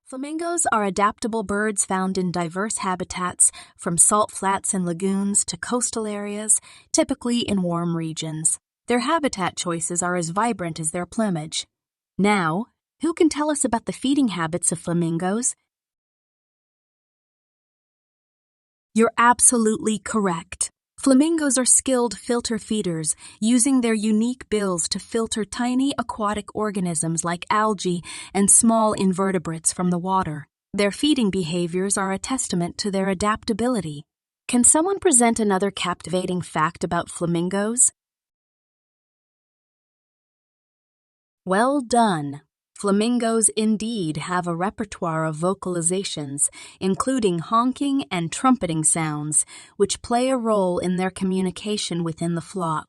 Flamingos are adaptable birds found in diverse habitats, from salt flats and lagoons to coastal areas, typically in warm regions. Their habitat choices are as vibrant as their plumage. Now, who can tell us about the feeding habits of flamingos? You're absolutely correct. Flamingos are skilled filter feeders, using their unique bills to filter tiny aquatic organisms like algae and small invertebrates from the water. Their feeding behaviors are a testament to their adaptability. Can someone present another captivating fact about flamingos? Well done! Flamingos indeed have a repertoire of vocalizations, including honking and trumpeting sounds, which play a role in their communication within the flock.